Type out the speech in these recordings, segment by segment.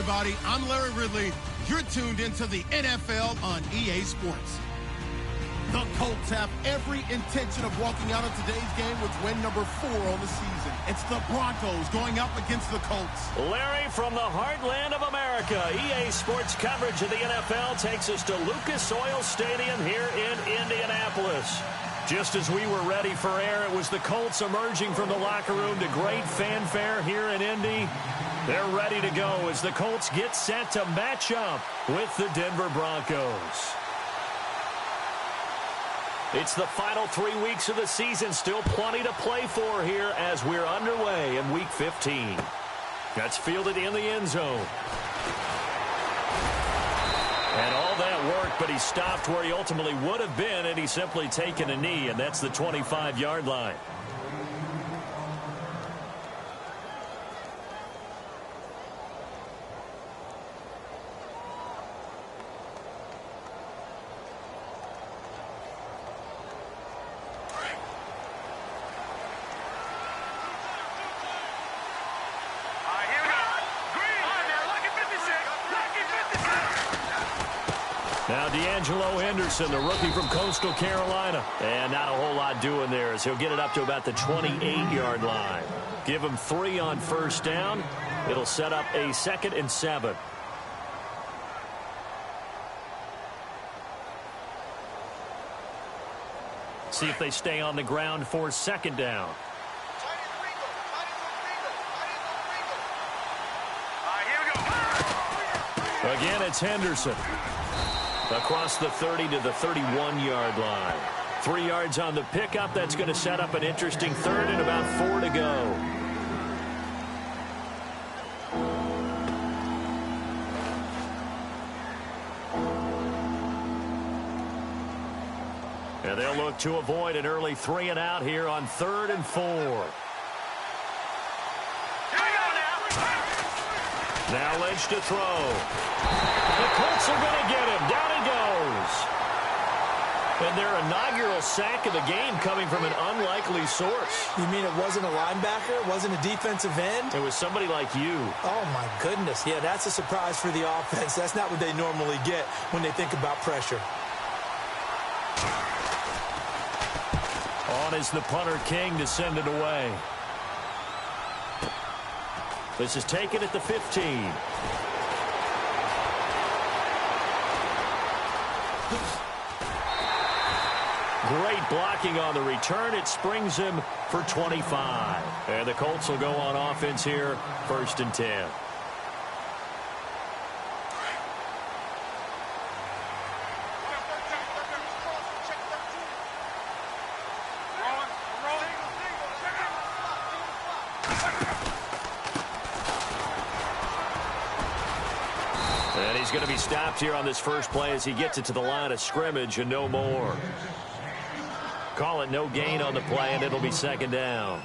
everybody. I'm Larry Ridley. You're tuned into the NFL on EA Sports. The Colts have every intention of walking out of today's game with win number 4 on the season. It's the Broncos going up against the Colts. Larry, from the heartland of America, EA Sports coverage of the NFL takes us to Lucas Oil Stadium here in Indianapolis. Just as we were ready for air, it was the Colts emerging from the locker room to great fanfare here in Indy. They're ready to go as the Colts get set to match up with the Denver Broncos. It's the final 3 weeks of the season. Still plenty to play for here as we're underway in Week 15. That's fielded in the end zone. And all that worked, but he stopped where he ultimately would have been, and he's simply taken a knee, and that's the 25-yard line. Now D'Angelo Henderson, the rookie from Coastal Carolina. And not a whole lot doing there as he'll get it up to about the 28-yard line. Give him 3 on first down. It'll set up a 2nd and 7. See if they stay on the ground for 2nd down. Again, it's Henderson. Across the 30 to the 31-yard line. 3 yards on the pickup. That's going to set up an interesting 3rd and about 4 to go. And they'll look to avoid an early 3 and out here on 3rd and 4. Now Lynch to throw. The Colts are going to get him. Down he goes. And their inaugural sack of the game coming from an unlikely source. You mean it wasn't a linebacker? It wasn't a defensive end? It was somebody like you. Oh, my goodness. Yeah, that's a surprise for the offense. That's not what they normally get when they think about pressure. On is the punter King to send it away. This is taken at the 15. Great blocking on the return. It springs him for 25. And the Colts will go on offense here, 1st and 10. And he's going to be stopped here on this first play as he gets it to the line of scrimmage and no more. Call it no gain on the play, and it'll be 2nd down.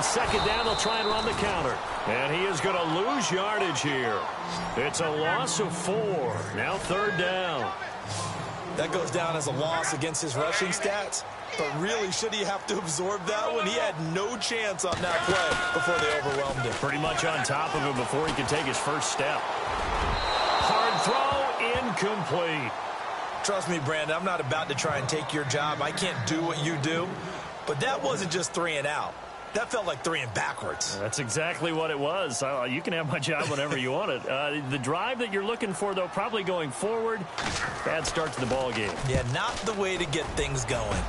Second down, they'll try and run the counter. And he is going to lose yardage here. It's a loss of 4. Now 3rd down. That goes down as a loss against his rushing stats. But really, should he have to absorb that one? He had no chance on that play before they overwhelmed him. Pretty much on top of him before he could take his first step. Hard throw, incomplete. Trust me, Brandon, I'm not about to try and take your job. I can't do what you do. But that wasn't just 3 and out. That felt like 3 and backwards. That's exactly what it was. You can have my job whenever you want it. The drive that you're looking for, though, probably going forward. Bad start to the ball game. Yeah, not the way to get things going.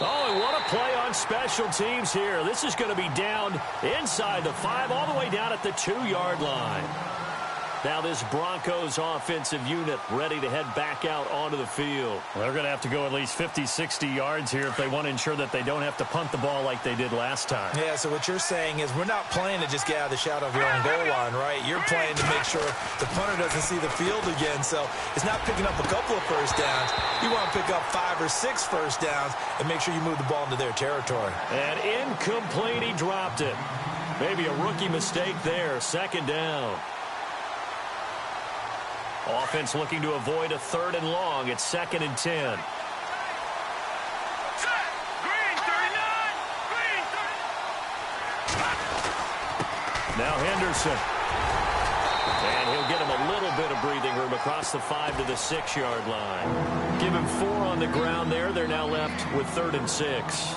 Oh, and what a play on special teams here. This is going to be down inside the 5, all the way down at the 2-yard line. Now this Broncos offensive unit ready to head back out onto the field. Well, they're going to have to go at least 50, 60 yards here if they want to ensure that they don't have to punt the ball like they did last time. Yeah, so what you're saying is we're not playing to just get out of the shadow of your own goal line, right? You're playing to make sure the punter doesn't see the field again. So it's not picking up a couple of first downs. You want to pick up 5 or 6 first downs and make sure you move the ball into their territory. And incomplete, he dropped it. Maybe a rookie mistake there. Second down. Offense looking to avoid a 3rd and long. It's 2nd and 10. Now Henderson. And he'll get him a little bit of breathing room across the 5 to the 6-yard line. Give him 4 on the ground there. They're now left with 3rd and 6.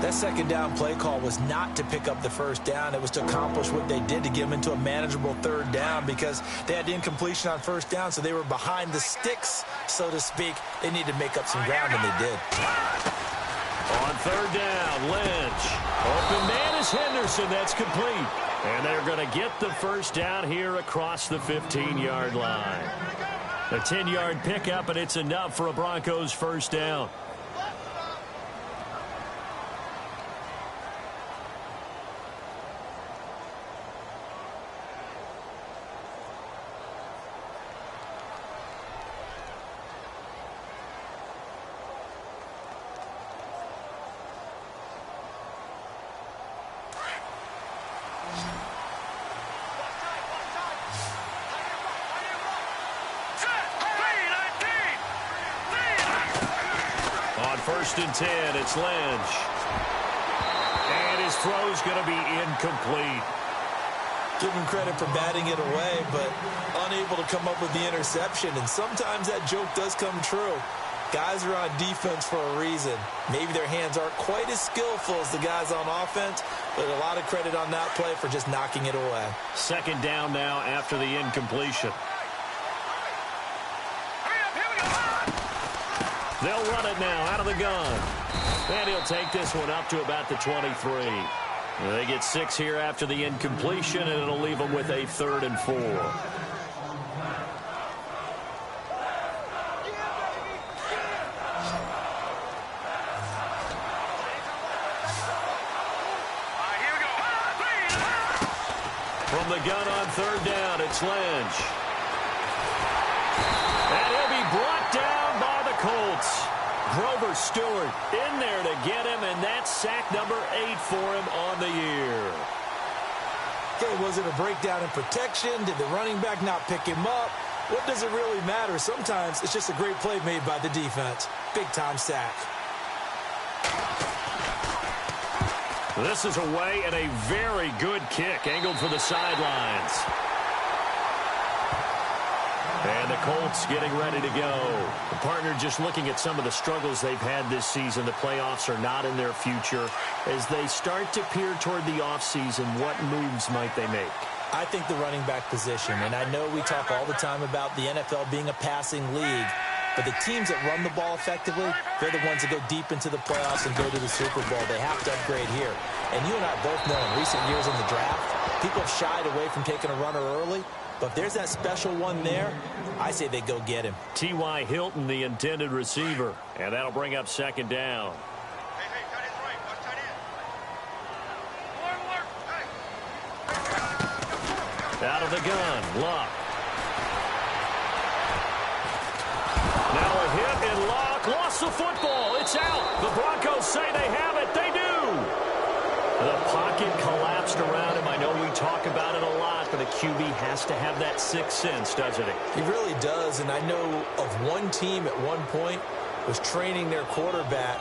That second down play call was not to pick up the first down. It was to accomplish what they did to get them into a manageable 3rd down because they had incompletion on first down, so they were behind the sticks, so to speak. They needed to make up some ground, and they did. On 3rd down, Lynch. Open man is Henderson. That's complete. And they're going to get the first down here across the 15-yard line. A 10-yard pickup, and it's enough for a Broncos first down. On 1st and 10, it's Lynch. And his throw's going to be incomplete. Give him credit for batting it away, but unable to come up with the interception. And sometimes that joke does come true. Guys are on defense for a reason. Maybe their hands aren't quite as skillful as the guys on offense, but a lot of credit on that play for just knocking it away. 2nd down now after the incompletion. They'll run it now out of the gun. And he'll take this one up to about the 23. They get 6 here after the incompletion, and it'll leave them with a 3rd and 4. From the gun on 3rd down, it's Lynch. And he'll be brought down by the Colts. Grover Stewart in there to get him, and that's sack number 8 for him on the year. Okay, was it a breakdown in protection? Did the running back not pick him up? What does it really matter? Sometimes it's just a great play made by the defense. Big-time sack. This is away and a very good kick, angled for the sidelines. And the Colts getting ready to go. The partner just looking at some of the struggles they've had this season. The playoffs are not in their future. As they start to peer toward the offseason, what moves might they make? I think the running back position, and I know we talk all the time about the NFL being a passing league, but the teams that run the ball effectively, they're the ones that go deep into the playoffs and go to the Super Bowl. They have to upgrade here. And you and I both know in recent years in the draft, people have shied away from taking a runner early. But if there's that special one there, I say they go get him. T.Y. Hilton, the intended receiver. And that'll bring up 2nd down. Out of the gun, Luck. Now a hit, and Luck lost the football. It's out. The Broncos say they have it. They do. The pocket collapsed around him. I know we talk about it a lot, but a QB has to have that sixth sense, doesn't he? He really does, and I know of one team at one point was training their quarterback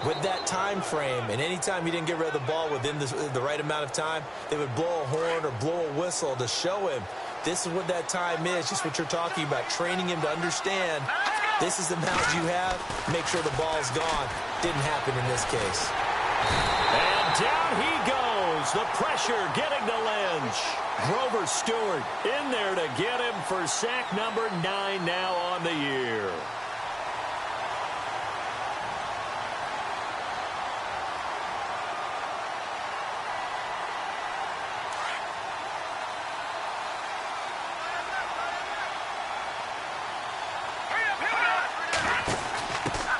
with that time frame, and anytime he didn't get rid of the ball within the right amount of time, they would blow a horn or blow a whistle to show him this is what that time is, just what you're talking about, training him to understand this is the amount you have, make sure the ball's gone. Didn't happen in this case. And down he goes. The pressure getting to Lynch. Grover Stewart in there to get him for sack number 9 now on the year.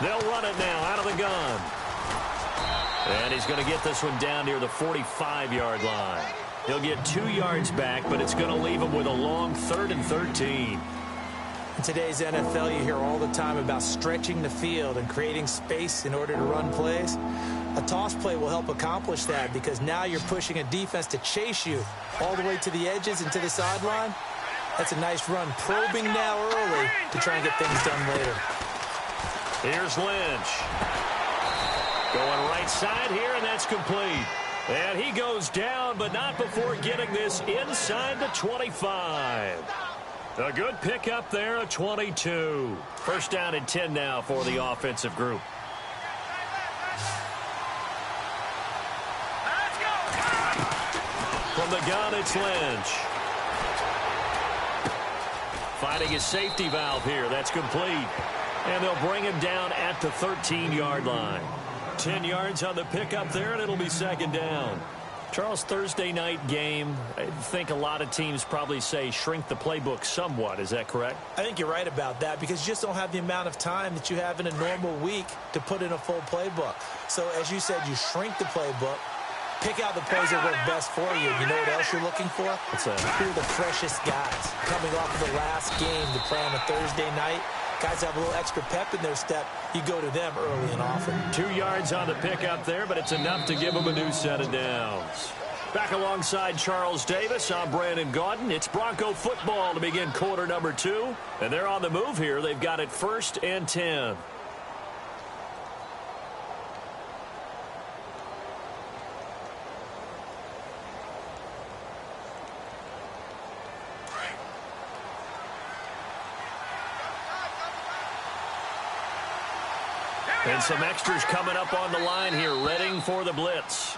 They'll run it now out of the gun. And he's going to get this one down near the 45-yard line. He'll get 2 yards back, but it's going to leave him with a long 3rd and 13. In today's NFL, you hear all the time about stretching the field and creating space in order to run plays. A toss play will help accomplish that because now you're pushing a defense to chase you all the way to the edges and to the sideline. That's a nice run, probing now early to try and get things done later. Here's Lynch. Going right side here, and that's complete. And he goes down, but not before getting this inside the 25. A good pickup there, a 22. First down and 10 now for the offensive group. From the gun, it's Lynch. Finding his safety valve here. That's complete. And they'll bring him down at the 13-yard line. 10 yards on the pickup there, and it'll be second down. Charles, Thursday night game, I think a lot of teams probably say shrink the playbook somewhat. Is that correct? I think you're right about that because you just don't have the amount of time that you have in a normal week to put in a full playbook. So, as you said, you shrink the playbook, pick out the plays that work best for you. You know what else you're looking for? What's that? Who are the freshest guys coming off of the last game to play on a Thursday night? Guys have a little extra pep in their step. You go to them early and often. 2 yards on the pickup there, but it's enough to give them a new set of downs. Back alongside Charles Davis, I'm Brandon Gaudin. It's Bronco football to begin quarter number 2. And they're on the move here. They've got it 1st and 10. And some extras coming up on the line here, readying for the blitz.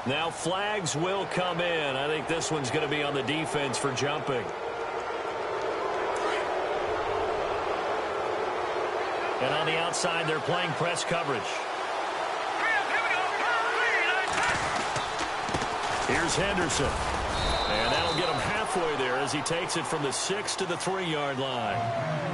Now flags will come in. I think this one's going to be on the defense for jumping. And on the outside, they're playing press coverage. Here's Henderson. And that'll get him halfway there as he takes it from the 6 to the 3-yard line.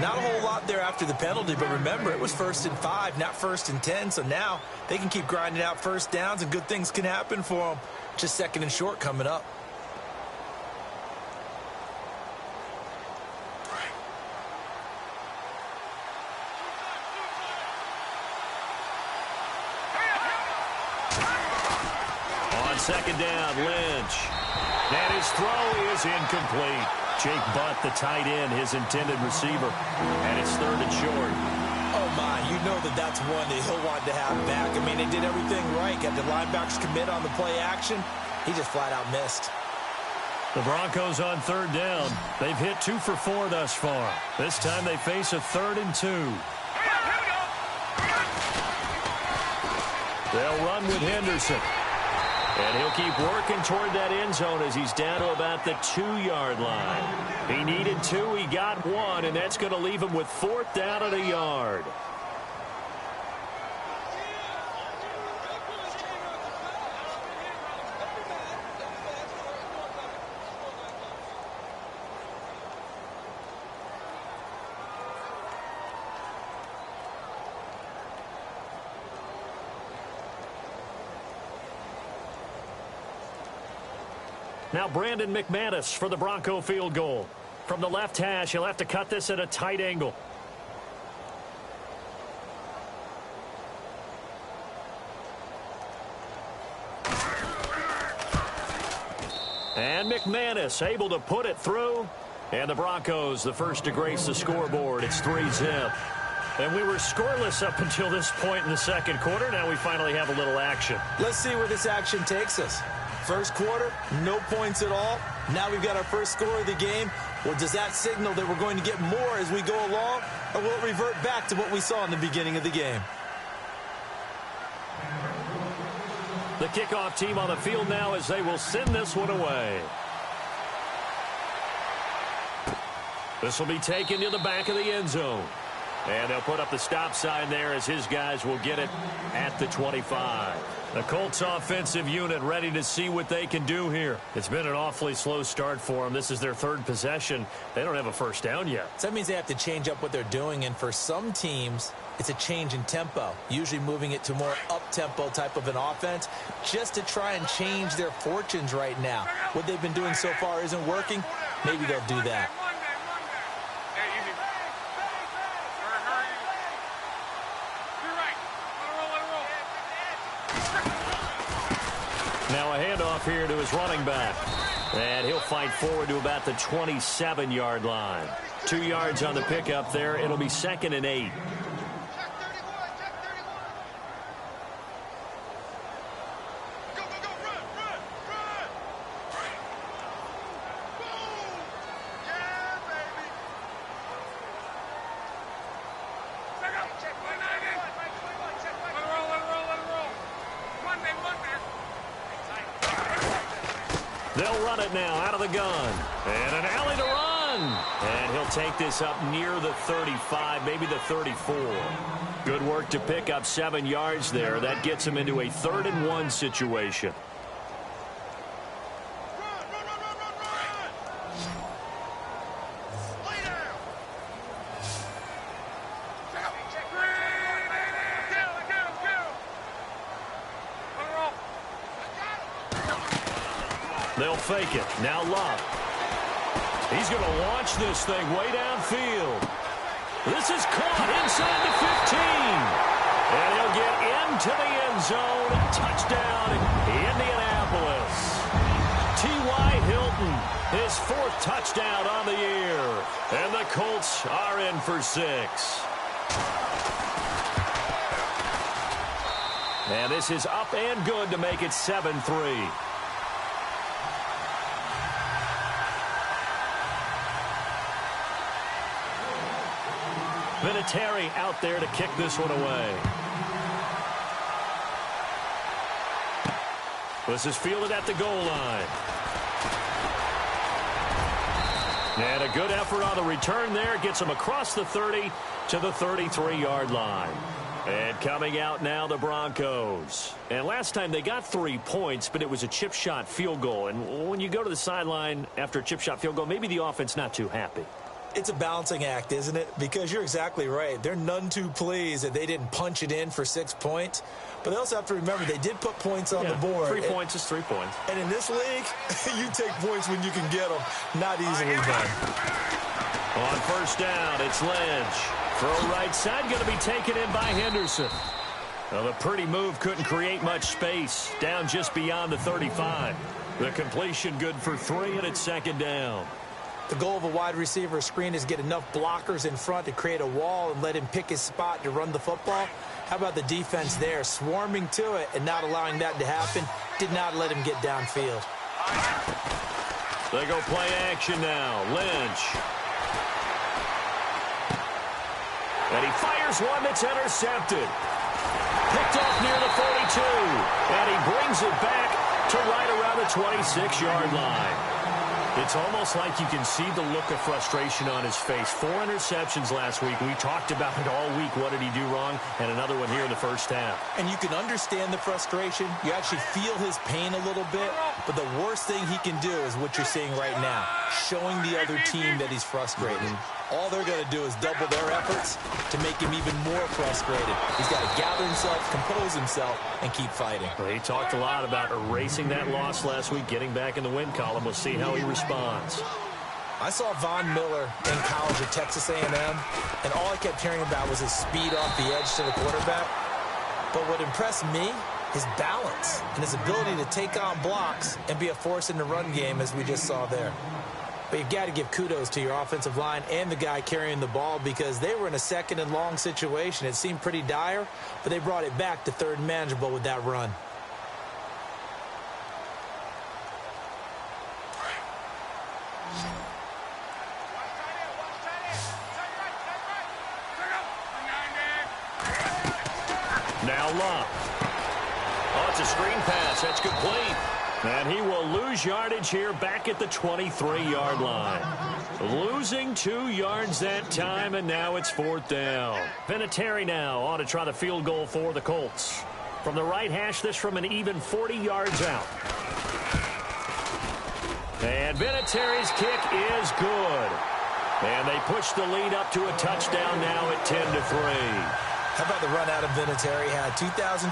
Not a whole lot there after the penalty, but remember, it was 1st and 5, not 1st and 10, so now they can keep grinding out first downs, and good things can happen for them. Just 2nd and short coming up. On 2nd down, Lynch. And his throw is incomplete. Jake Butt, the tight end, his intended receiver. And it's 3rd and short. Oh, my, you know that's one that he'll want to have back. I mean, they did everything right. Got the linebackers commit on the play action. He just flat out missed. The Broncos on 3rd down. They've hit 2 for 4 thus far. This time they face a 3rd and 2. They'll run with Henderson. And he'll keep working toward that end zone as he's down to about the 2-yard line. He needed 2, he got 1, and that's going to leave him with 4th down at a yard. Now Brandon McManus for the Bronco field goal. From the left hash, he'll have to cut this at a tight angle. And McManus able to put it through. And the Broncos, the first to grace the scoreboard. It's 3-zip. And we were scoreless up until this point in the 2nd quarter. Now we finally have a little action. Let's see where this action takes us. First quarter, no points at all. Now we've got our first score of the game. Well, does that signal that we're going to get more as we go along, or will it revert back to what we saw in the beginning of the game? The kickoff team on the field now as they will send this one away. This will be taken to the back of the end zone. And they'll put up the stop sign there as his guys will get it at the 25. The Colts offensive unit ready to see what they can do here. It's been an awfully slow start for them. This is their third possession. They don't have a first down yet. So that means they have to change up what they're doing, and for some teams, it's a change in tempo, usually moving it to more up-tempo type of an offense just to try and change their fortunes right now. What they've been doing so far isn't working. Maybe they'll do that. Now a handoff here to his running back. And he'll fight forward to about the 27-yard line. 2 yards on the pickup there. It'll be 2nd and 8. They'll run it now out of the gun. And an alley to run. And he'll take this up near the 35, maybe the 34. Good work to pick up 7 yards there. That gets him into a 3rd and 1 situation. They'll fake it. Now Love. He's going to launch this thing way downfield. This is caught inside the 15. And he'll get into the end zone. Touchdown, Indianapolis. T.Y. Hilton, his 4th touchdown on the year. And the Colts are in for 6. And this is up and good to make it 7-3. Vinatieri out there to kick this one away. This is fielded at the goal line. And a good effort on the return there. Gets him across the 30 to the 33-yard line. And coming out now, the Broncos. And last time they got 3 points, but it was a chip shot field goal. And when you go to the sideline after a chip shot field goal, maybe the offense not too happy. It's a balancing act, isn't it? Because you're exactly right. They're none too pleased that they didn't punch it in for 6 points. But they also have to remember they did put points on the board. 3 points is 3 points. And in this league, you take points when you can get them. Not easily done. On first down, it's Lynch. Throw right side, going to be taken in by Henderson. Well, the pretty move couldn't create much space. Down just beyond the 35. The completion good for 3, and it's 2nd down. The goal of a wide receiver screen is get enough blockers in front to create a wall and let him pick his spot to run the football. How about the defense there, swarming to it and not allowing that to happen? Did not let him get downfield. They go play action now. Lynch. And he fires one that's intercepted. Picked off near the 42. And he brings it back to right around the 26-yard line. It's almost like you can see the look of frustration on his face. 4 interceptions last week. We talked about it all week. What did he do wrong? And another one here in the first half. And you can understand the frustration. You actually feel his pain a little bit. But the worst thing he can do is what you're seeing right now, showing the other team that he's frustrated. All they're going to do is double their efforts to make him even more frustrated. He's got to gather himself, compose himself, and keep fighting. Well, he talked a lot about erasing that loss last week, getting back in the win column. We'll see how he responds. I saw Von Miller in college at Texas A&M, and all I kept hearing about was his speed off the edge to the quarterback. But what impressed me, his balance and his ability to take on blocks and be a force in the run game, as we just saw there. But you've got to give kudos to your offensive line and the guy carrying the ball because they were in a 2nd and long situation. It seemed pretty dire, but they brought it back to 3rd and manageable with that run. Now Love. Oh, it's a screen pass. That's complete. And he will lose yardage here back at the 23-yard line. Losing 2 yards that time, and now it's 4th down. Vinatieri now on to try the field goal for the Colts. From the right hash, this from an even 40 yards out. And Vinatieri's kick is good. And they push the lead up to a touchdown now at 10-3. How about the run out of Vinatieri? Had 2015,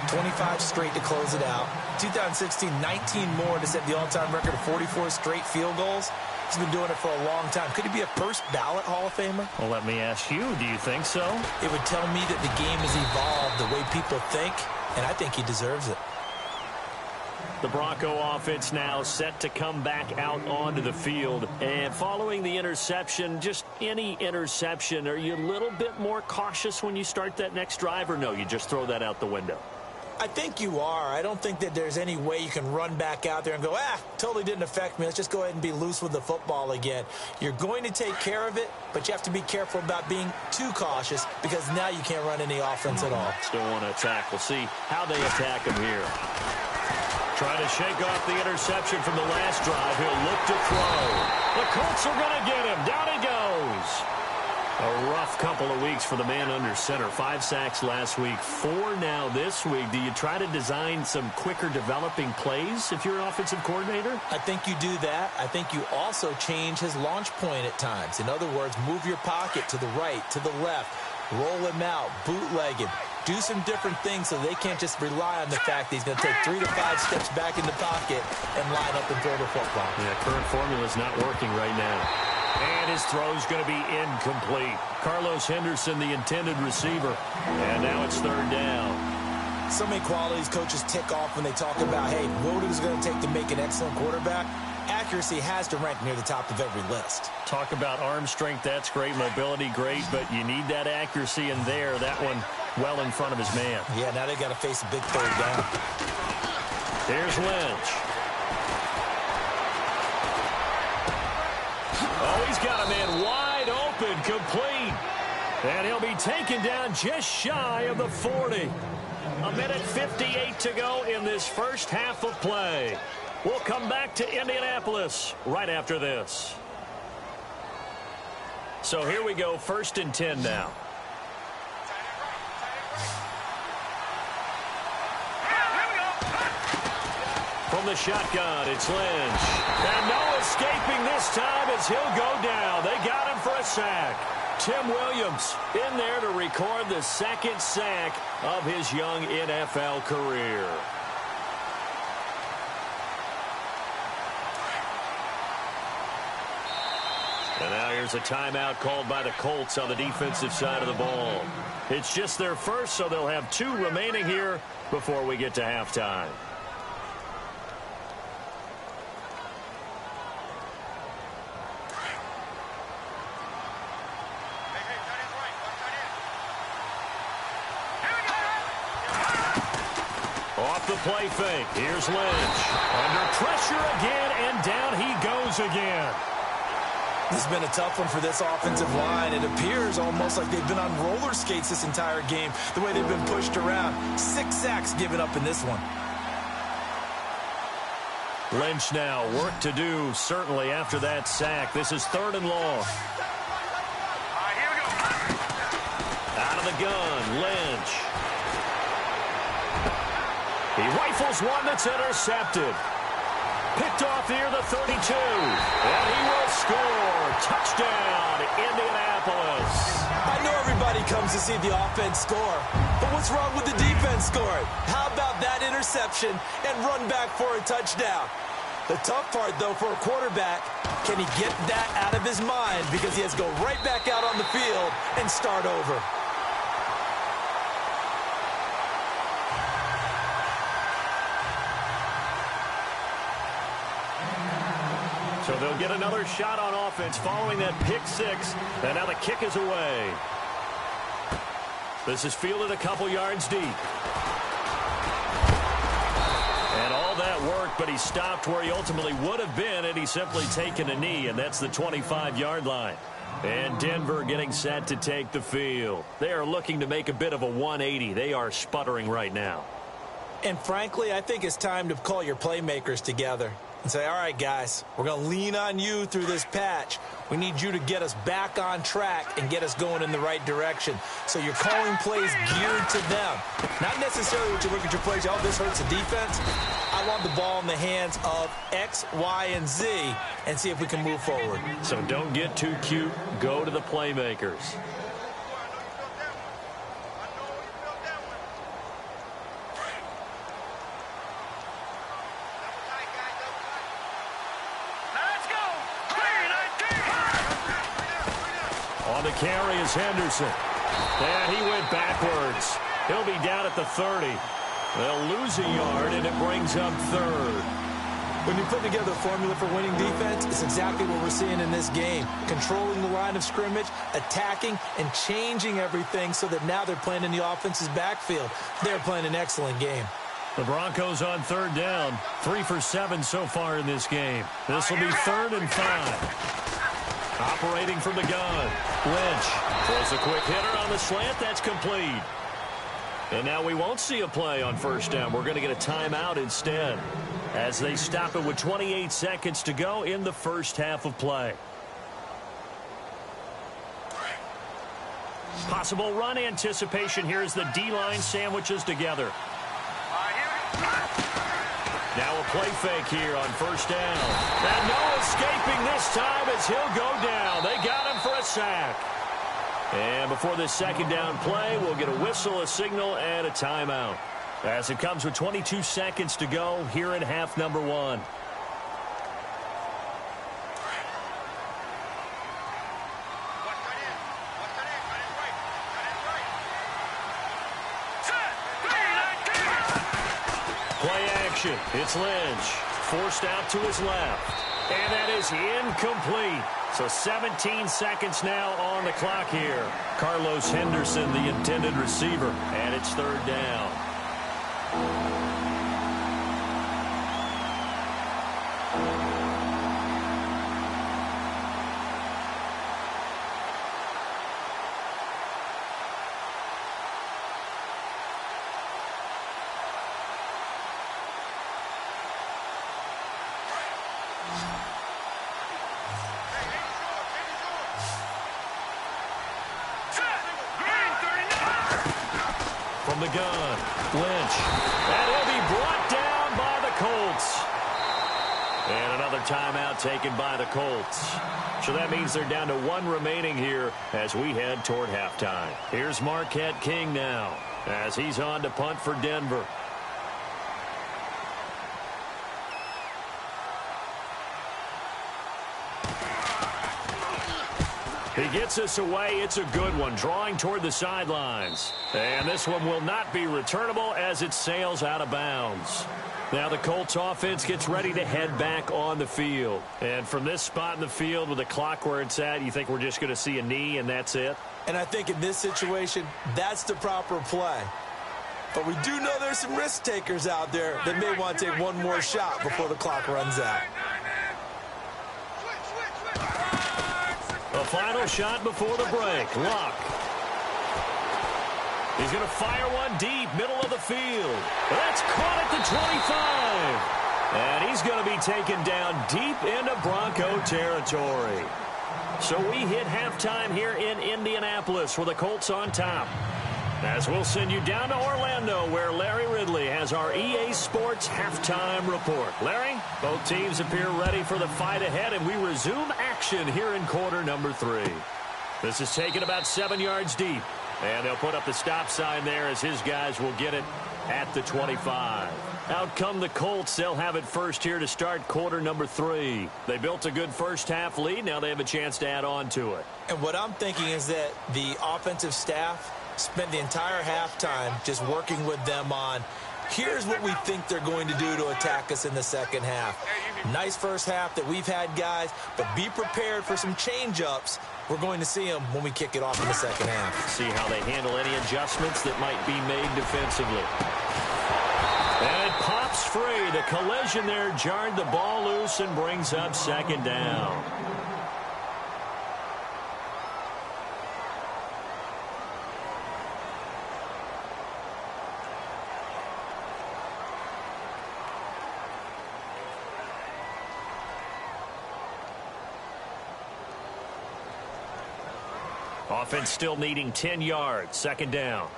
25 straight to close it out. 2016, 19 more to set the all-time record of 44 straight field goals. He's been doing it for a long time. Could he be a first ballot Hall of Famer? Well, let me ask you, do you think so? It would tell me that the game has evolved the way people think, and I think he deserves it. The Bronco offense now set to come back out onto the field. And following the interception, just any interception, are you a little bit more cautious when you start that next drive, or no, you just throw that out the window? I think you are. I don't think that there's any way you can run back out there and go, totally didn't affect me. Let's just go ahead and be loose with the football again. You're going to take care of it, but you have to be careful about being too cautious because now you can't run any offense at all. Still want to attack. We'll see how they attack him here. Trying to shake off the interception from the last drive. He'll look to throw. The Colts are going to get him. Down he goes. A rough couple of weeks for the man under center. 5 sacks last week, 4 now this week. Do you try to design some quicker developing plays if you're an offensive coordinator? I think you do that. I think you also change his launch point at times. In other words, move your pocket to the right, to the left, roll him out, bootleg him. Do some different things so they can't just rely on the fact that he's going to take 3 to 5 steps back in the pocket and line up and throw the football. Yeah, current formula is not working right now. And his throw's going to be incomplete. Carlos Henderson, the intended receiver. And now it's 3rd down. So many qualities coaches tick off when they talk about, hey, what is it going to take to make an excellent quarterback? Accuracy has to rank near the top of every list. Talk about arm strength, that's great. Mobility, great. But you need that accuracy in there. That one well in front of his man. Yeah, now they got to face a big 3rd down. Here's Lynch. Oh, he's got a man wide open, complete. And he'll be taken down just shy of the 40. 1:58 to go in this first half of play. We'll come back to Indianapolis right after this. So here we go, 1st and 10 now. From the shotgun, it's Lynch. And no escaping this time as he'll go down. They got him for a sack. Tim Williams in there to record the 2nd sack of his young NFL career. And now here's a timeout called by the Colts on the defensive side of the ball. It's just their first, so they'll have 2 remaining here before we get to halftime. Off the play fake. Here's Lynch. Under pressure again, and down he goes again. This has been a tough one for this offensive line. It appears almost like they've been on roller skates this entire game, the way they've been pushed around. 6 sacks given up in this one. Lynch now, work to do, certainly after that sack. This is 3rd and long. Here we go. Out of the gun, Lynch. He rifles one that's intercepted. Picked off near the 32. And he will score. Touchdown, Indianapolis. I know everybody comes to see the offense score, but what's wrong with the defense scoring? How about that interception and run back for a touchdown? The tough part, though, for a quarterback, can he get that out of his mind because he has to go right back out on the field and start over. So they'll get another shot on offense following that pick 6. And now the kick is away. This is fielded a couple yards deep. And all that worked, but he stopped where he ultimately would have been had he simply taken a knee, and that's the 25-yard line. And Denver getting set to take the field. They are looking to make a bit of a 180. They are sputtering right now. And frankly, I think it's time to call your playmakers together and say, all right, guys, we're going to lean on you through this patch. We need you to get us back on track and get us going in the right direction. So you're calling plays geared to them. Not necessarily what you look at your plays, oh, this hurts the defense. I want the ball in the hands of X, Y, and Z and see if we can move forward. So don't get too cute. Go to the playmakers. On the carry is Henderson. And he went backwards. He'll be down at the 30. They'll lose a yard, and it brings up third. When you put together a formula for winning defense, it's exactly what we're seeing in this game. Controlling the line of scrimmage, attacking, and changing everything so that now they're playing in the offense's backfield. They're playing an excellent game. The Broncos on third down. 3 for 7 so far in this game. This will be 3rd and 5. Operating from the gun. Lynch throws a quick hitter on the slant. That's complete. And now we won't see a play on first down. We're going to get a timeout instead as they stop it with 28 seconds to go in the first half of play. Possible run anticipation here as the D-line sandwiches together. Now a play fake here on first down. And no escaping this time as he'll go down. They got him for a sack. And before this second down play, we'll get a whistle, a signal, and a timeout. As it comes with 22 seconds to go here in half number 1. Play action. It's Lynch. Forced out to his left. And that is incomplete. So 17 seconds now on the clock here. Carlos Henderson, the intended receiver. And it's third down. From the gun, Lynch. And he'll be brought down by the Colts. And another timeout taken by the Colts. So that means they're down to 1 remaining here as we head toward halftime. Here's Marquette King now as he's on to punt for Denver. He gets us away. It's a good one, drawing toward the sidelines. And this one will not be returnable as it sails out of bounds. Now the Colts offense gets ready to head back on the field. And from this spot in the field with the clock where it's at, you think we're just going to see a knee and that's it? And I think in this situation, that's the proper play. But we do know there's some risk takers out there that may want to take one more shot before the clock runs out. A final shot before the break. Luck. He's going to fire one deep, middle of the field. That's caught at the 25. And he's going to be taken down deep into Bronco territory. So we hit halftime here in Indianapolis with the Colts on top. As we'll send you down to Orlando, where Larry Ridley has our EA Sports halftime report. Larry, both teams appear ready for the fight ahead, and we resume action here in quarter number 3. This is taken about 7 yards deep, and they'll put up the stop sign there as his guys will get it at the 25. Out come the Colts. They'll have it first here to start quarter number 3. They built a good first half lead. Now they have a chance to add on to it. And what I'm thinking is that the offensive staff spent the entire halftime just working with them on, here's what we think they're going to do to attack us in the second half. Nice first half that we've had, guys, but be prepared for some change-ups. We're going to see them when we kick it off in the second half. See how they handle any adjustments that might be made defensively. And it pops free. The collision there jarred the ball loose and brings up second down. Offense still needing 10 yards. Second down.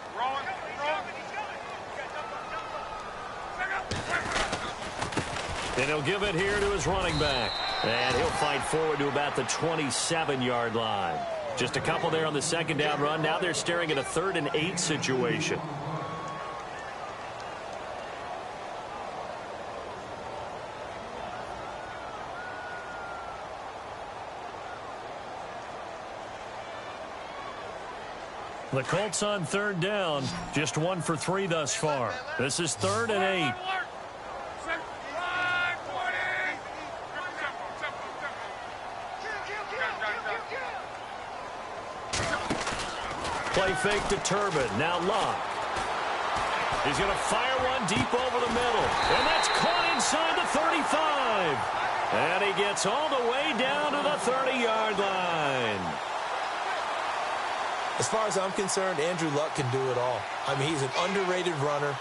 And he'll give it here to his running back. And he'll fight forward to about the 27-yard line. Just a couple there on the second down run. Now they're staring at a 3rd and 8 situation. The Colts on 3rd down. Just 1 for 3 thus far. This is 3rd and 8. Play fake to Turbin. Now Locke. He's going to fire one deep over the middle. And that's caught inside the 35. And he gets all the way down to the 30-yard line. As far as I'm concerned, Andrew Luck can do it all. I mean, he's an underrated runner,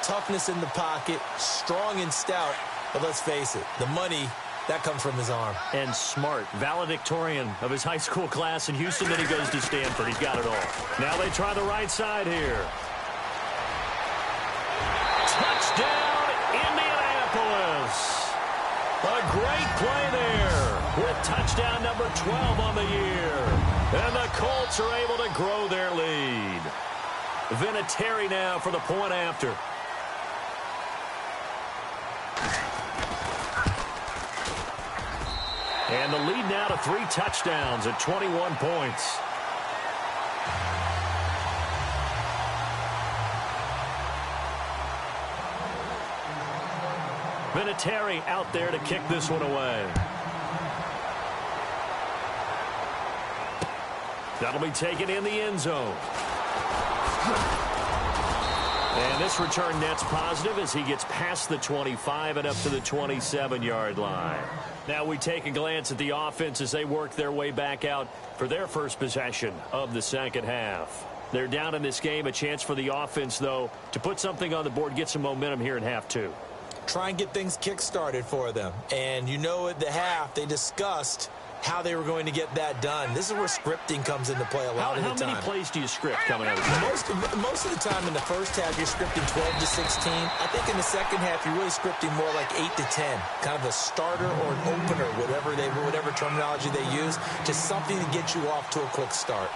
toughness in the pocket, strong and stout. But let's face it, the money, that comes from his arm. And smart, valedictorian of his high school class in Houston. Then he goes to Stanford. He's got it all. Now they try the right side here. Touchdown, Indianapolis. A great play there with touchdown number 12 on the year. And the Colts are able to grow their lead. Vinatieri now for the point after. And the lead now to 3 touchdowns at 21 points. Vinatieri out there to kick this one away. That'll be taken in the end zone. And this return net's positive as he gets past the 25 and up to the 27-yard line. Now we take a glance at the offense as they work their way back out for their first possession of the second half. They're down in this game. A chance for the offense, though, to put something on the board, get some momentum here in half 2. Try and get things kick-started for them. And you know at the half they discussed how they were going to get that done. This is where scripting comes into play a lot of the time. How many plays do you script coming out of the Most of the time in the first half, you're scripting 12 to 16. I think in the second half, you're really scripting more like 8 to 10. Kind of a starter or an opener, whatever terminology they use. Just something to get you off to a quick start.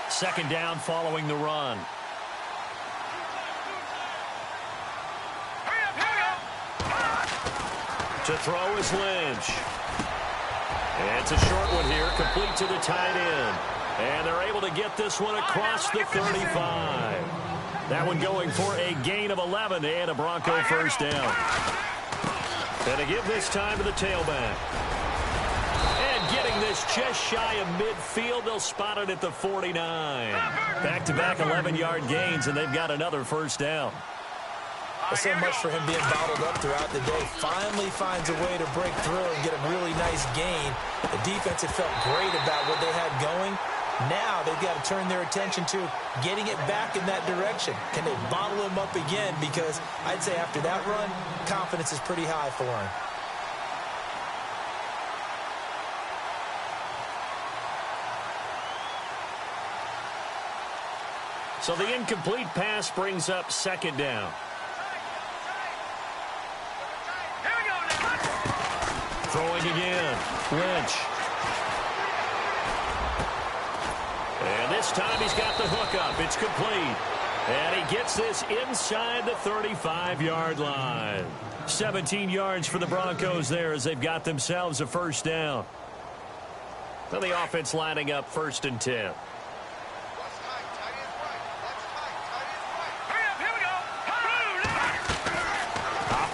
Second down following the run. To throw is Lynch. And it's a short one here, complete to the tight end. And they're able to get this one across the 35. That one going for a gain of 11 and a Bronco first down. And to give this time to the tailback. Getting this just shy of midfield. They'll spot it at the 49. Back-to-back 11-yard gains, and they've got another first down. Well, so much for him being bottled up throughout the day. Finally finds a way to break through and get a really nice gain. The defense had felt great about what they had going. Now they've got to turn their attention to getting it back in that direction. Can they bottle him up again? Because I'd say after that run, confidence is pretty high for him. So the incomplete pass brings up second down. Throwing again. Lynch. And this time he's got the hook up. It's complete. And he gets this inside the 35-yard line. 17 yards for the Broncos there as they've got themselves a first down. So the offense lining up 1st and 10.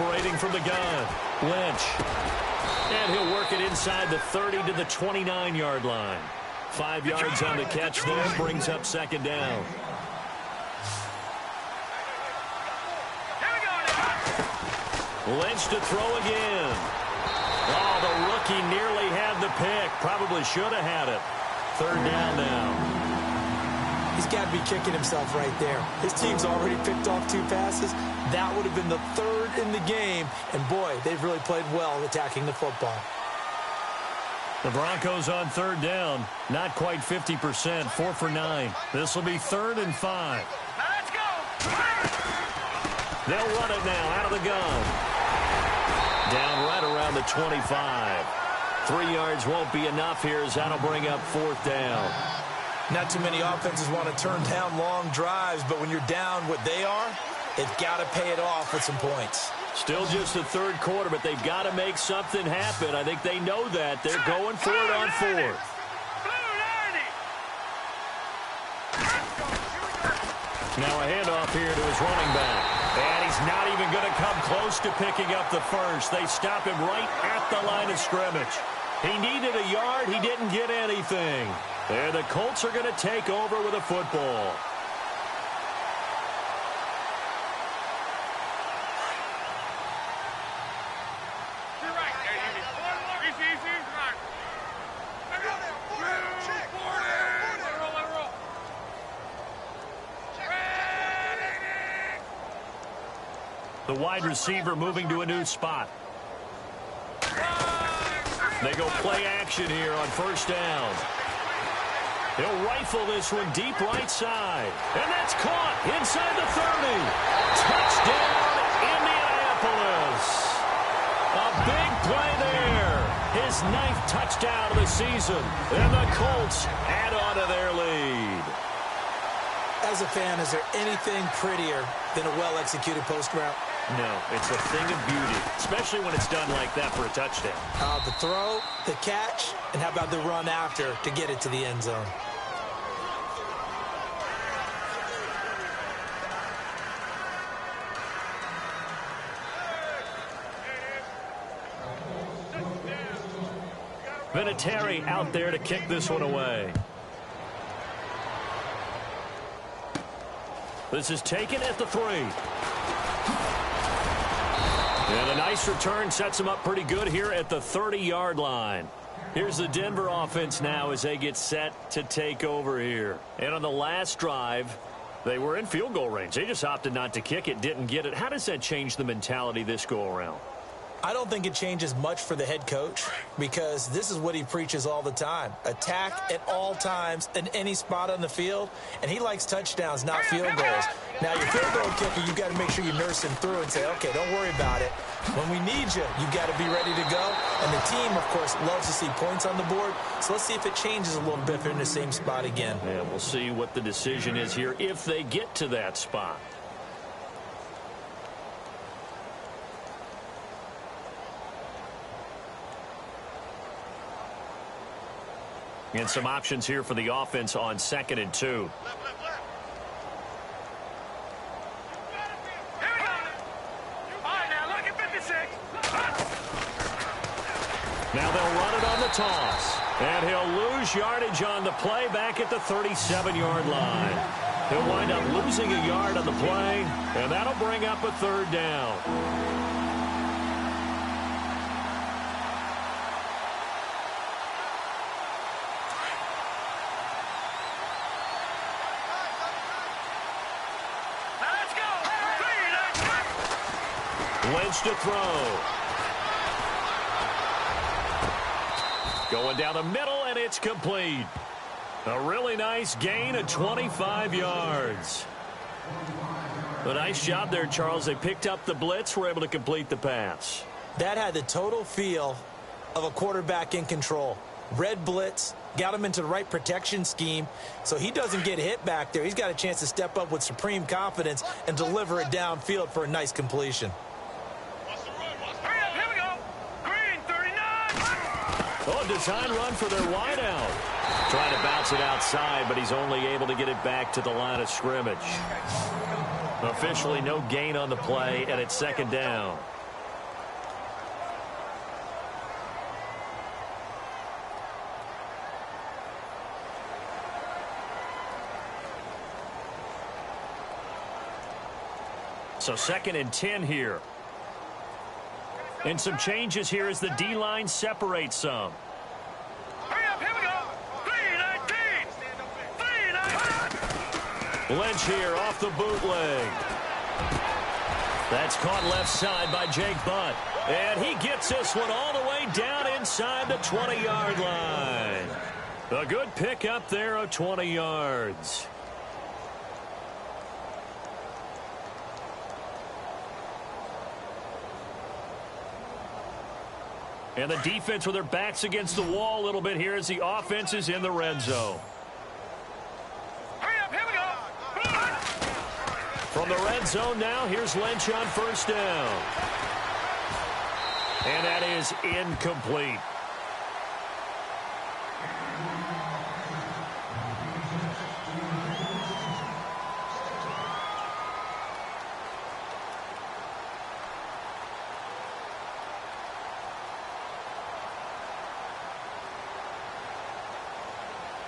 Operating from the gun, Lynch. And he'll work it inside the 30 to the 29-yard line. 5 yards on the catch there, brings up second down. Lynch to throw again. Oh, the rookie nearly had the pick. Probably should have had it. Third down now. He's got to be kicking himself right there. His team's already picked off 2 passes. That would have been the 3rd in the game. And, boy, they've really played well attacking the football. The Broncos on 3rd down. Not quite 50%. 4 for 9. This will be 3rd and 5. Let's go. They'll run it now out of the gun. Down right around the 25. 3 yards won't be enough here as that'll bring up 4th down. Not too many offenses want to turn down long drives, but when you're down what they are, they've got to pay it off with some points. Still just the 3rd quarter, but they've got to make something happen. I think they know that. They're going for it on 4th. Now a handoff here to his running back. And he's not even going to come close to picking up the first. They stop him right at the line of scrimmage. He needed a yard. He didn't get anything. And the Colts are going to take over with a football. The wide receiver moving to a new spot. They go play action here on 1st down. He'll rifle this one deep right side. And that's caught inside the 30. Touchdown, Indianapolis. A big play there. His 9th touchdown of the season. And the Colts add on to their lead. As a fan, is there anything prettier than a well-executed post route? No, it's a thing of beauty, especially when it's done like that for a touchdown. The throw, the catch, and how about the run after to get it to the end zone? Vinatieri out there to kick this one away. This is taken at the 3. And a nice return sets him up pretty good here at the 30-yard line. Here's the Denver offense now as they get set to take over here. And on the last drive, they were in field goal range. They just opted not to kick it, didn't get it. How does that change the mentality this go-around? I don't think it changes much for the head coach because this is what he preaches all the time. Attack at all times in any spot on the field, and he likes touchdowns, not field goals. Now, your field goal kicker, you've got to make sure you nurse him through and say, okay, don't worry about it. When we need you, you've got to be ready to go. And the team, of course, loves to see points on the board. So let's see if it changes a little bit if they're in the same spot again. Yeah, we'll see what the decision is here if they get to that spot. And some options here for the offense on 2nd and 2. Now they'll run it on the toss. And he'll lose yardage on the play back at the 37-yard line. He'll wind up losing a yard on the play, and that'll bring up a 3rd down. Lynch to throw. Going down the middle, and it's complete. A really nice gain of 25 yards. A nice job there, Charles. They picked up the blitz, were able to complete the pass. That had the total feel of a quarterback in control. Red blitz, got him into the right protection scheme, so he doesn't get hit back there. He's got a chance to step up with supreme confidence and deliver it downfield for a nice completion. Oh, design run for their wideout. Trying to bounce it outside, but he's only able to get it back to the line of scrimmage. Officially no gain on the play, and it's 2nd down. So 2nd and 10 here. And some changes here as the D-line separates some. Hurry up, here we go. 3-19. 3-19. Lynch here off the bootleg. That's caught left side by Jake Butt. And he gets this one all the way down inside the 20-yard line. A good pickup there of 20 yards. And the defense with their backs against the wall a little bit here as the offense is in the red zone. Hurry up, here we go. From the red zone now, here's Lynch on first down. And that is incomplete.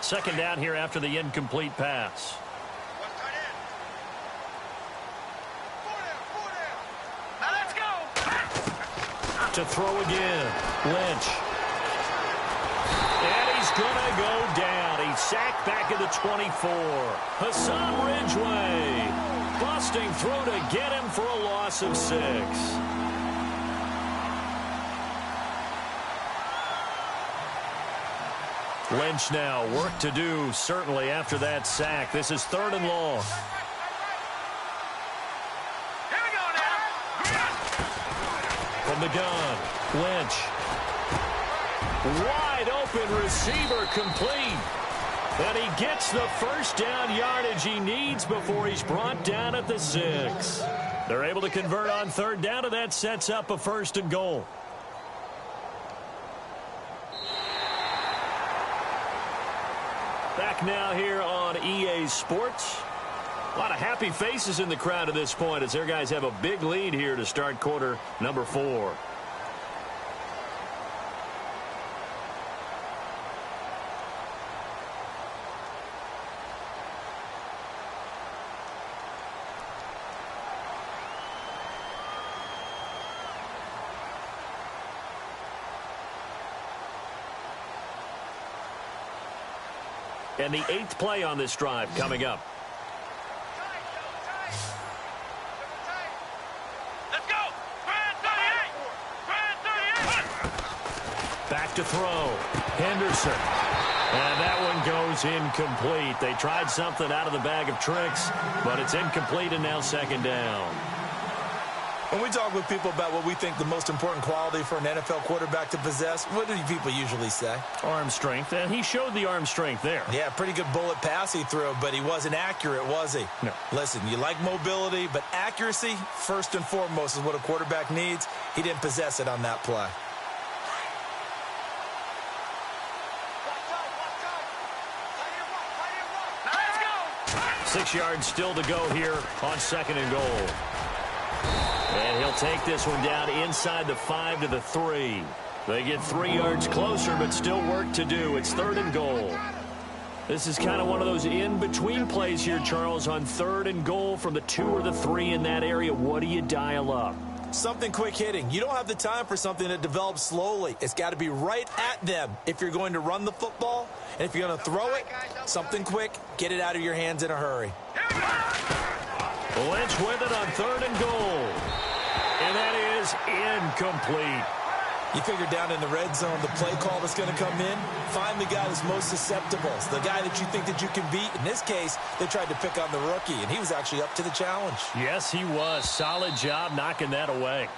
Second down here after the incomplete pass. Now let's go. To throw again, Lynch. And he's going to go down. He's sacked back at the 24. Hassan Ridgeway busting through to get him for a loss of 6. Lynch now, work to do, certainly, after that sack. This is 3rd and long. Here we go now. From the gun, Lynch. Wide open receiver complete. And he gets the first down yardage he needs before he's brought down at the 6. They're able to convert on 3rd down, and that sets up a 1st and goal. Back now here on EA Sports. A lot of happy faces in the crowd at this point as their guys have a big lead here to start quarter number 4. And the 8th play on this drive coming up. Let's go. Back to throw. Henderson. And that one goes incomplete. They tried something out of the bag of tricks, but it's incomplete and now 2nd down. When we talk with people about what we think the most important quality for an NFL quarterback to possess, what do people usually say? Arm strength, and he showed the arm strength there. Yeah, pretty good bullet pass he threw, but he wasn't accurate, was he? No. Listen, you like mobility, but accuracy, first and foremost, is what a quarterback needs. He didn't possess it on that play. Now let's go. 6 yards still to go here on 2nd and goal. And he'll take this one down inside the 5 to the 3. They get 3 yards closer, but still work to do. It's 3rd and goal. This is kind of one of those in-between plays here, Charles, on 3rd and goal from the 2 or the 3 in that area. What do you dial up? Something quick hitting. You don't have the time for something that develops slowly. It's got to be right at them if you're going to run the football. And if you're going to throw it, something quick, get it out of your hands in a hurry. Lynch with it on 3rd and goal. And that is incomplete. You figure down in the red zone, the play call that's going to come in, find the guy that's most susceptible, the guy that you think that you can beat. In this case, they tried to pick on the rookie, and he was actually up to the challenge. Yes, he was. Solid job knocking that away.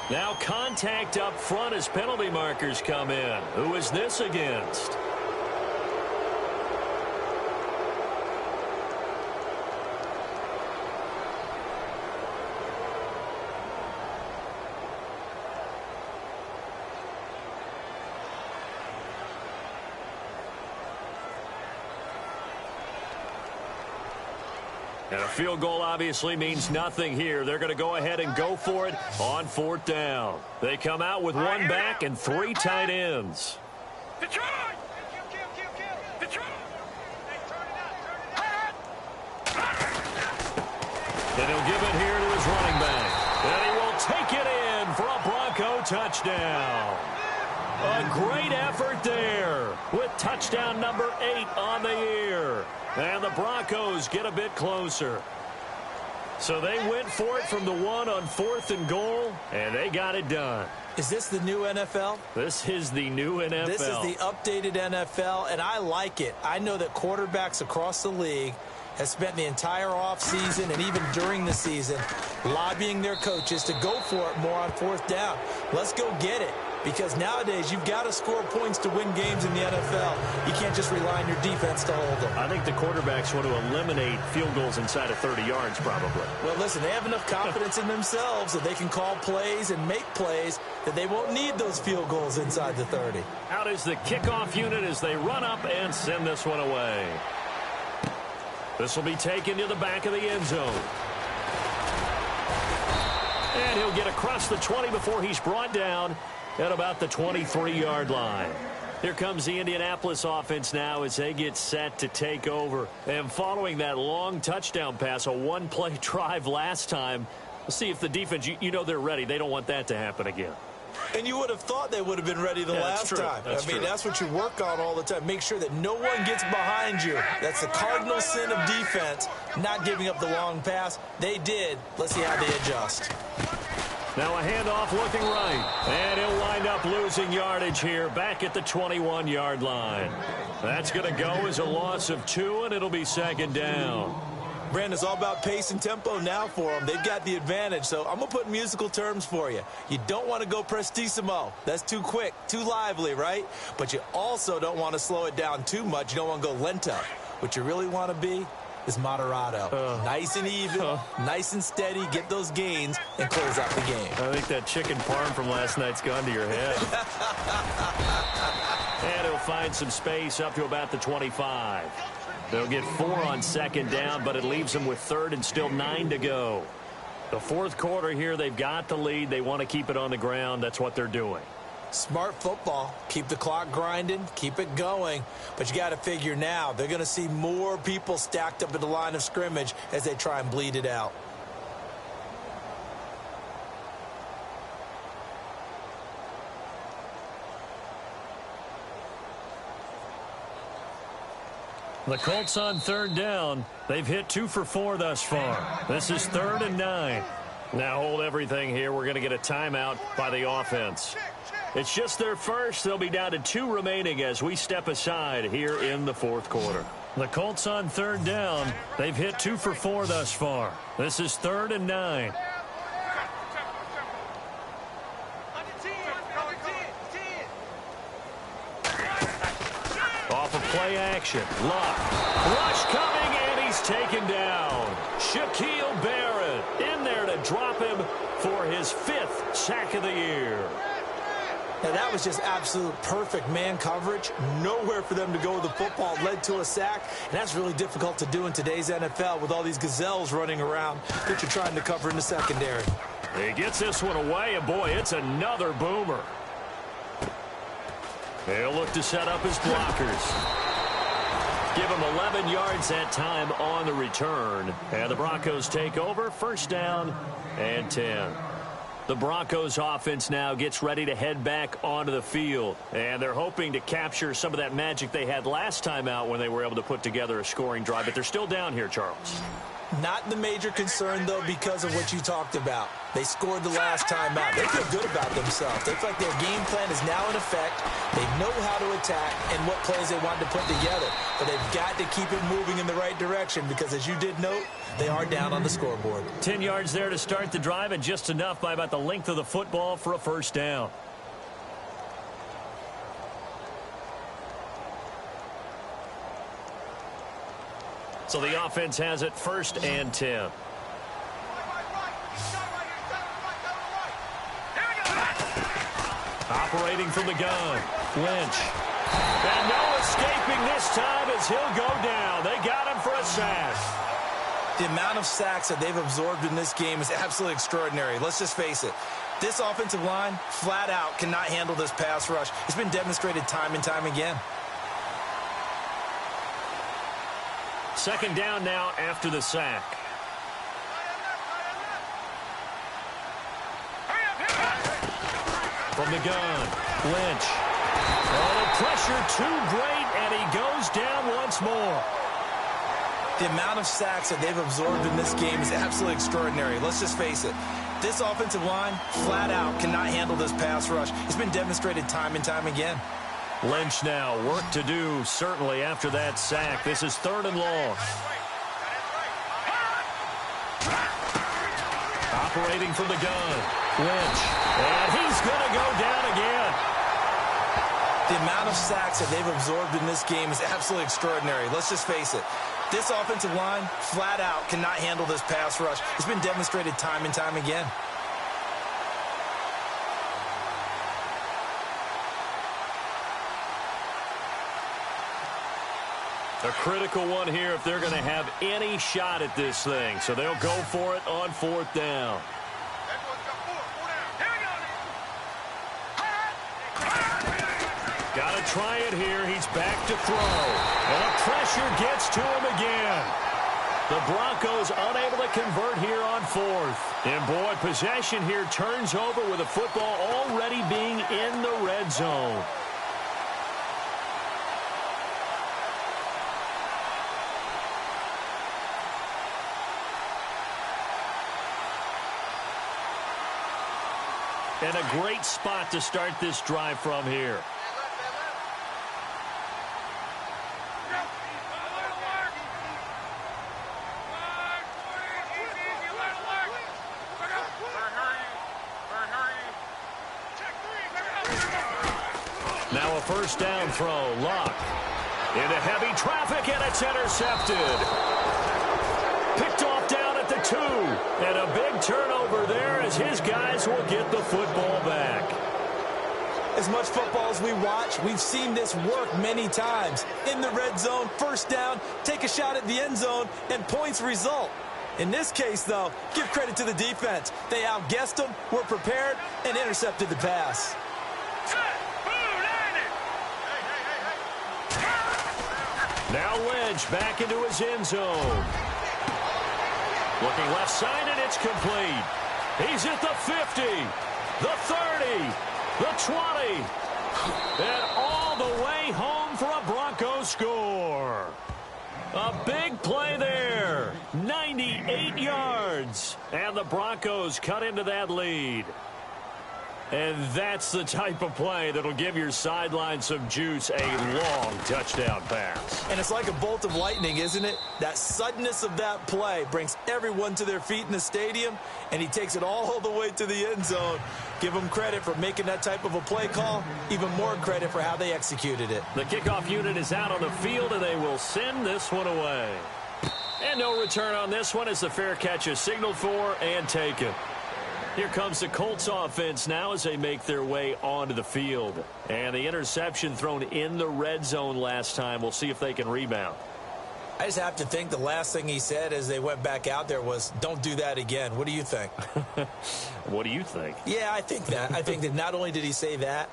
Now contact up front as penalty markers come in. Who is this against? And a field goal obviously means nothing here. They're going to go ahead and go for it on 4th down. They come out with 1 back and 3 tight ends. Detroit! Detroit! And he'll give it here to his running back. And he will take it in for a Bronco touchdown. A great effort there with touchdown number 8 on the year. And the Broncos get a bit closer. So they went for it from the 1 on 4th and goal, and they got it done. Is this the new NFL? This is the new NFL. This is the updated NFL, and I like it. I know that quarterbacks across the league have spent the entire offseason and even during the season lobbying their coaches to go for it more on 4th down. Let's go get it. Because nowadays, you've got to score points to win games in the NFL. You can't just rely on your defense to hold them. I think the quarterbacks want to eliminate field goals inside of 30 yards, probably. Well, listen, they have enough confidence in themselves that they can call plays and make plays that they won't need those field goals inside the 30. Out is the kickoff unit as they run up and send this one away. This will be taken to the back of the end zone. And he'll get across the 20 before he's brought down at about the 23-yard line. Here comes the Indianapolis offense now as they get set to take over. And following that long touchdown pass, a one-play drive last time, we'll see if the defense, you know they're ready. They don't want that to happen again. And you would have thought they would have been ready the last time. That's what you work on all the time. Make sure that no one gets behind you. That's the cardinal sin of defense, not giving up the long pass. They did. Let's see how they adjust. Now a handoff looking right. And he'll wind up losing yardage here back at the 21-yard line. That's going to go as a loss of 2, and it'll be 2nd down. Brandon, it's all about pace and tempo now for them. They've got the advantage, so I'm going to put musical terms for you. You don't want to go prestissimo. That's too quick, too lively, right? But you also don't want to slow it down too much. You don't want to go lento. What you really want to be is moderato. Nice and even, nice and steady, get those gains, and close out the game. I think that chicken parm from last night's gone to your head. And he'll find some space up to about the 25. They'll get 4 on 2nd down, but it leaves them with 3rd and still 9 to go. The 4th quarter here, they've got the lead. They want to keep it on the ground. That's what they're doing. Smart football. Keep the clock grinding. Keep it going. But you got to figure now, they're going to see more people stacked up at the line of scrimmage as they try and bleed it out. The Colts on 3rd down. They've hit 2 for 4 thus far. This is 3rd and 9. Now hold everything here. We're going to get a timeout by the offense. It's just their first. They'll be down to 2 remaining as we step aside here in the 4th quarter. The Colts on 3rd down. They've hit 2 for 4 thus far. This is 3rd and 9. Off of play action. Luck. Rush coming, and he's taken down. Shaquille Barrett in there to drop him for his 5th sack of the year. Now, that was just absolute perfect man coverage. Nowhere for them to go with the football. Led to a sack, and that's really difficult to do in today's NFL with all these gazelles running around that you're trying to cover in the secondary. He gets this one away, and boy, it's another boomer. They'll look to set up his blockers. Give him 11 yards that time on the return. And the Broncos take over. 1st down and 10. The Broncos offense now gets ready to head back onto the field. And they're hoping to capture some of that magic they had last time out when they were able to put together a scoring drive. But they're still down here, Charles. Not the major concern, though, because of what you talked about. They scored the last time out. They feel good about themselves. They feel like their game plan is now in effect. They know how to attack and what plays they want to put together. But they've got to keep it moving in the right direction because, as you did note, they are down on the scoreboard. 10 yards there to start the drive, and just enough by about the length of the football for a 1st down. So the offense has it 1st and 10. Operating from the gun. Lynch. And no escaping this time as he'll go down. They got him for a sack. The amount of sacks that they've absorbed in this game is absolutely extraordinary. Let's just face it. This offensive line, flat out, cannot handle this pass rush. It's been demonstrated time and time again. 2nd down now after the sack. From the gun, Lynch. Oh, the pressure too great, and he goes down once more. The amount of sacks that they've absorbed in this game is absolutely extraordinary. Let's just face it. This offensive line, flat out, cannot handle this pass rush. It's been demonstrated time and time again. Lynch now, work to do, certainly, after that sack. This is 3rd and long. Operating from the gun, Lynch. And he's going to go down again. The amount of sacks that they've absorbed in this game is absolutely extraordinary. Let's just face it. This offensive line, flat out, cannot handle this pass rush. It's been demonstrated time and time again. A critical one here if they're going to have any shot at this thing. So they'll go for it on 4th down. Got to try it here. He's back to throw. And the pressure gets to him again. The Broncos unable to convert here on 4th. And, boy, possession here turns over with the football already being in the red zone. And a great spot to start this drive from here. Now a 1st down throw. Luck into heavy traffic, and it's intercepted. Picked off down at the 2. And a big turnover there as his guys will get the football back. As much football as we watch, we've seen this work many times. In the red zone, 1st down, take a shot at the end zone, and points result. In this case, though, give credit to the defense. They outguessed them, were prepared, and intercepted the pass. Now Lynch back into his end zone. Looking left side, and it's complete. He's at the 50, the 30, the 20, and all the way home for a Broncos score. A big play there, 98 yards, and the Broncos cut into that lead. And that's the type of play that'll give your sideline some juice, a long touchdown pass. And it's like a bolt of lightning, isn't it? That suddenness of that play brings everyone to their feet in the stadium, and he takes it all the way to the end zone. Give him credit for making that type of a play call. Even more credit for how they executed it. The kickoff unit is out on the field, and they will send this one away. And no return on this one as the fair catch is signaled for and taken. Here comes the Colts offense now as they make their way onto the field. And the interception thrown in the red zone last time. We'll see if they can rebound. I just have to think the last thing he said as they went back out there was, don't do that again. What do you think? What do you think? Yeah, I think that. I think that not only did he say that,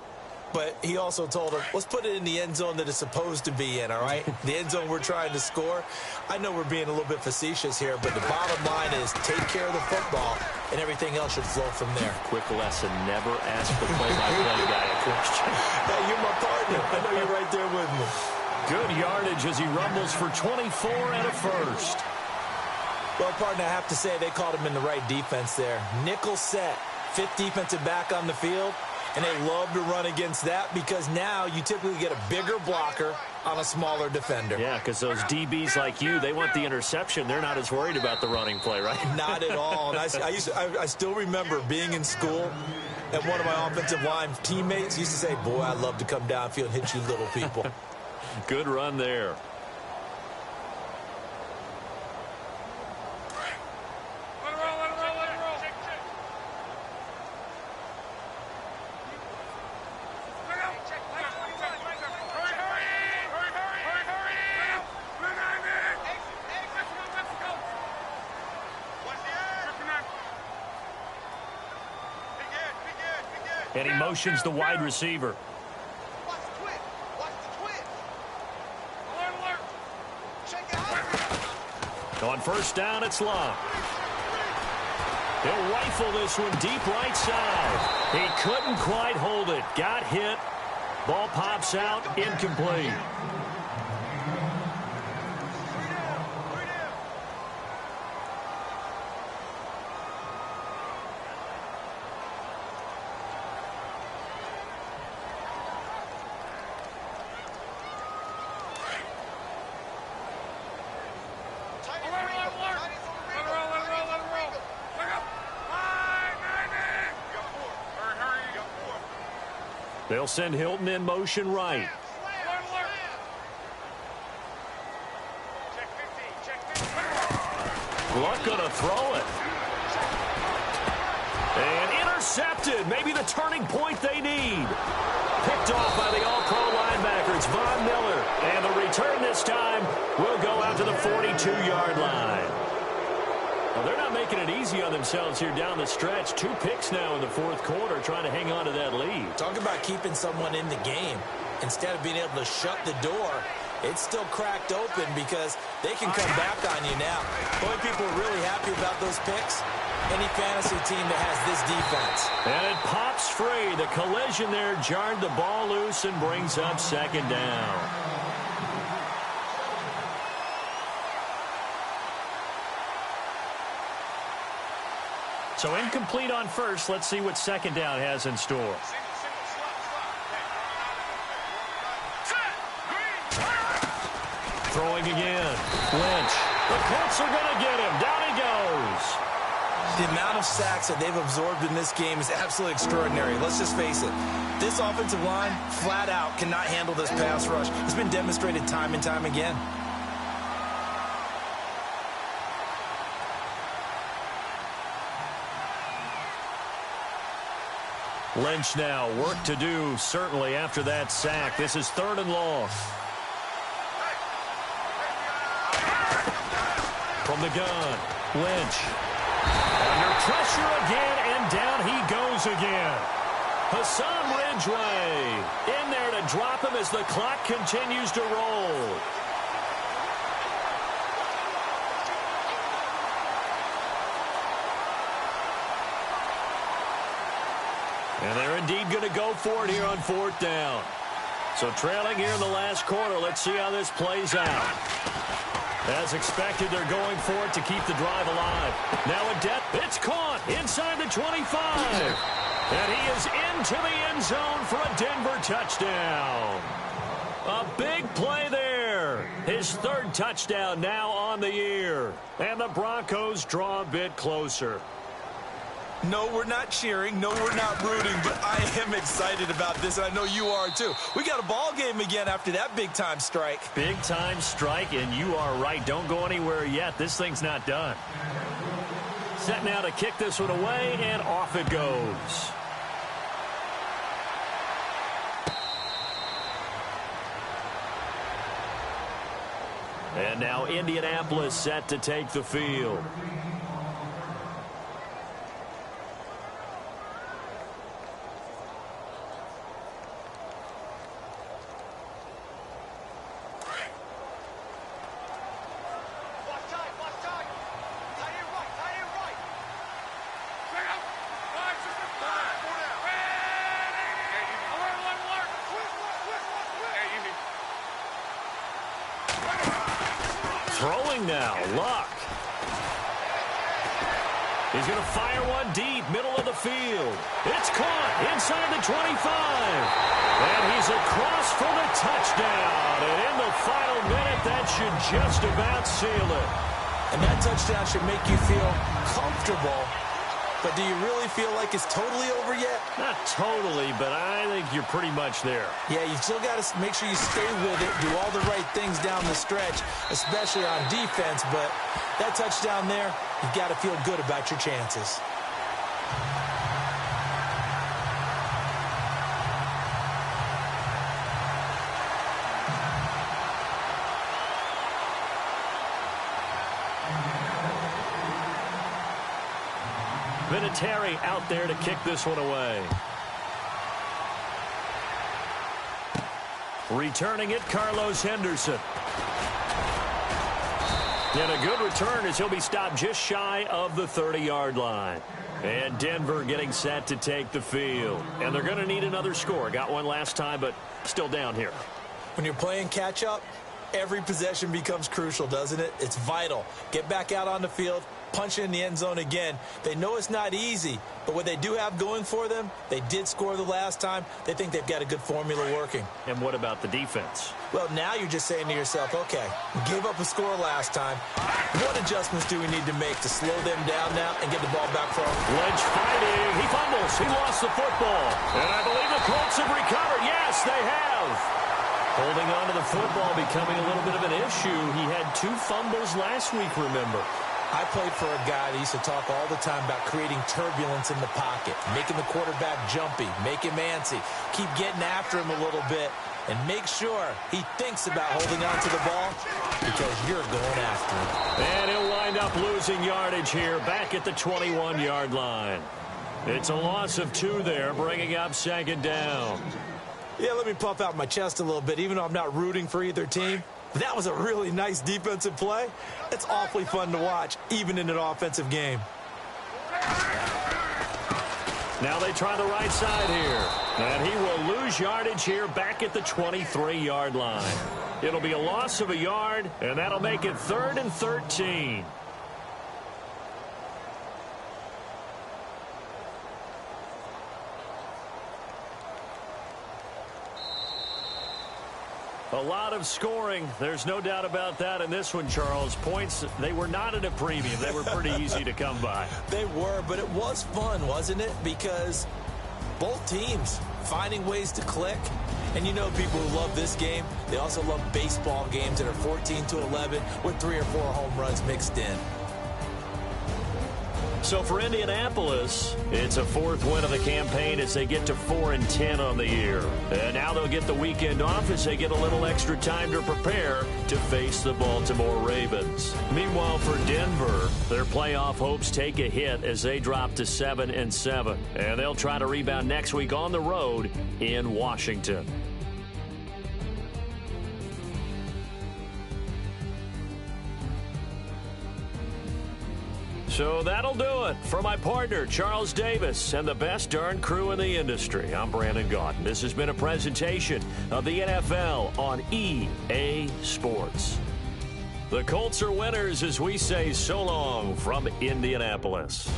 but he also told him, let's put it in the end zone that it's supposed to be in, all right? The end zone we're trying to score. I know we're being a little bit facetious here, but the bottom line is take care of the football, and everything else should flow from there. Quick lesson, never ask the play-by-play guy a question. Hey, you're my partner. I know you're right there with me. Good yardage as he rumbles for 24 and a first. Well, partner, I have to say they called him in the right defense there. Nickel set, 5th defensive back on the field. And they love to run against that because now you typically get a bigger blocker on a smaller defender. Yeah, because those DBs like you, they want the interception. They're not as worried about the running play, right? Not at all. And I still remember being in school, and one of my offensive line teammates used to say, boy, I'd love to come downfield and hit you little people. Good run there. And he motions the wide receiver. On 1st down, it's Luck. He'll rifle this one deep right side. He couldn't quite hold it. Got hit. Ball pops out. Incomplete. They'll send Hilton in motion right. Luck going to throw it. And intercepted. Maybe the turning point they need. Picked off by the all-pro linebacker. It's Von Miller. And the return this time will go out to the 42-yard line. Well, they're not making it easy on themselves here down the stretch. 2 picks now in the fourth quarter trying to hang on to that lead. Talk about keeping someone in the game. Instead of being able to shut the door, it's still cracked open because they can come back on you now. The only people are really happy about those picks, any fantasy team that has this defense. And it pops free. The collision there jarred the ball loose and brings up second down. So incomplete on first. Let's see what second down has in store. Throwing again. Lynch. The Colts are going to get him. Down he goes. The amount of sacks that they've absorbed in this game is absolutely extraordinary. Let's just face it. This offensive line, flat out, cannot handle this pass rush. It's been demonstrated time and time again. Lynch now. Work to do, certainly, after that sack. This is 3rd and long. From the gun, Lynch. Under pressure again, and down he goes again. Hassan Ridgeway in there to drop him as the clock continues to roll. And they're indeed going to go for it here on 4th down. So trailing here in the last quarter, let's see how this plays out. As expected, they're going for it to keep the drive alive. Now a depth. It's caught inside the 25. And he is into the end zone for a Denver touchdown. A big play there. His 3rd touchdown now on the year. And the Broncos draw a bit closer. No, we're not cheering. No, we're not rooting. But I am excited about this, and I know you are too. We got a ball game again after that big-time strike. Big-time strike, and you are right. Don't go anywhere yet. This thing's not done. Set now to kick this one away, and off it goes. And now Indianapolis set to take the field. Throwing now, Luck. He's going to fire one deep, middle of the field. It's caught inside the 25. And he's across for the touchdown. And in the final minute, that should just about seal it. And that touchdown should make you feel comfortable. But do you really feel like it's totally over yet? Not totally, but I think you're pretty much there. Yeah, you still got to make sure you stay with it, do all the right things down the stretch, especially on defense. But that touchdown there, you've got to feel good about your chances. Vinatieri out there to kick this one away. Returning it, Carlos Henderson. And a good return as he'll be stopped just shy of the 30-yard line. And Denver getting set to take the field. And they're going to need another score. Got one last time, but still down here. When you're playing catch-up, every possession becomes crucial, doesn't it? It's vital. Get back out on the field, punch it in the end zone again. They know it's not easy, but what they do have going for them, they did score the last time. They think they've got a good formula working. And what about the defense? Well, now you're just saying to yourself, okay, we gave up a score last time. What adjustments do we need to make to slow them down now and get the ball back for them? Lynch fighting. He fumbles. He lost the football. And I believe the Colts have recovered. Yes, they have. Holding on to the football becoming a little bit of an issue. He had 2 fumbles last week, remember. I played for a guy that used to talk all the time about creating turbulence in the pocket, making the quarterback jumpy, make him antsy, keep getting after him a little bit, and make sure he thinks about holding on to the ball because you're going after him. And he'll wind up losing yardage here back at the 21-yard line. It's a loss of 2 there, bringing up 2nd down. Yeah, let me puff out my chest a little bit, even though I'm not rooting for either team. That was a really nice defensive play. It's awfully fun to watch, even in an offensive game. Now they try the right side here. And he will lose yardage here back at the 23-yard line. It'll be a loss of a yard, and that'll make it 3rd and 13. A lot of scoring. There's no doubt about that in this one, Charles. Points, they were not at a premium. They were pretty easy to come by. They were, but it was fun, wasn't it? Because both teams finding ways to click. And you know people who love this game, they also love baseball games that are 14-11 with 3 or 4 home runs mixed in. So for Indianapolis, it's a 4th win of the campaign as they get to 4-10 on the year. And now they'll get the weekend off as they get a little extra time to prepare to face the Baltimore Ravens. Meanwhile, for Denver, their playoff hopes take a hit as they drop to 7-7. And they'll try to rebound next week on the road in Washington. So that'll do it. For my partner, Charles Davis, and the best darn crew in the industry, I'm Brandon Gaudin. This has been a presentation of the NFL on EA Sports. The Colts are winners as we say so long from Indianapolis.